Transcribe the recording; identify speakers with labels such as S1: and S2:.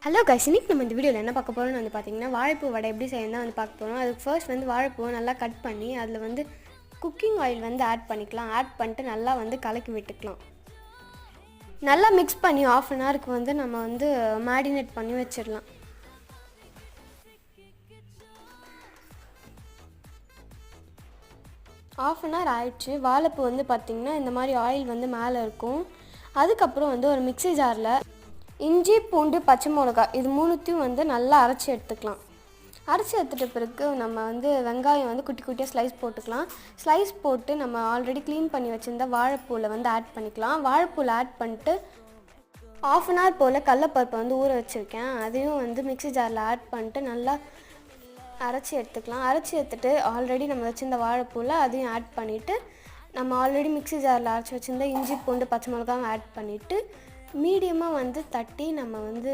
S1: Hello guys, இன்னைக்கு நம்ம இந்த வீடியோவில் என்ன பார்க்க போகிறோம்னு வந்து பார்த்தீங்கன்னா வாழைப்பூ வடை எப்படி செய்யணும் வந்து பார்க்க போகிறோம். அதுக்கு ஃபர்ஸ்ட் வந்து வாழைப்பூவை நல்லா கட் பண்ணி அதில் வந்து குக்கிங் ஆயில் வந்து ஆட் பண்ணிக்கலாம். ஆட் பண்ணிட்டு நல்லா வந்து கலக்கி விட்டுக்கலாம். நல்லா மிக்ஸ் பண்ணி ஆஃப் அன் ஹவருக்கு வந்து நம்ம வந்து மேரினேட் பண்ணி வச்சிடலாம். ஆஃப் அன் ஹவர் ஆயிடுச்சு. வாழைப்பூ வந்து பார்த்திங்கன்னா இந்த மாதிரி ஆயில் வந்து மேலே இருக்கும். அதுக்கப்புறம் வந்து ஒரு மிக்ஸி ஜாரில் இஞ்சி, பூண்டு, பச்சை மிளகாய் இது மூணுத்தையும் வந்து நல்லா அரைச்சி எடுத்துக்கலாம். அரைச்சி எடுத்துகிட்ட பிறகு நம்ம வந்து வெங்காயம் வந்து குட்டி குட்டியாக ஸ்லைஸ் போட்டுக்கலாம். ஸ்லைஸ் போட்டு நம்ம ஆல்ரெடி க்ளீன் பண்ணி வச்சுருந்த வாழைப்பூவில் வந்து ஆட் பண்ணிக்கலாம். வாழைப்பூவில் ஆட் பண்ணிட்டு ஆஃப் அன் ஹவர் போல் கடலப்பருப்பை வந்து ஊற வச்சுருக்கேன். அதையும் வந்து மிக்ஸி ஜாரில் ஆட் பண்ணிட்டு நல்லா அரைச்சி எடுத்துக்கலாம். அரைச்சி எடுத்துகிட்டு ஆல்ரெடி நம்ம வச்சுருந்த வாழைப்பூவில் அதையும் ஆட் பண்ணிவிட்டு நம்ம ஆல்ரெடி மிக்ஸி ஜாரில் அரைச்சி வச்சுருந்த இஞ்சி, பூண்டு, பச்சை மிளகாவும் ஆட் பண்ணிவிட்டு மீடியமாக வந்து தட்டி நம்ம வந்து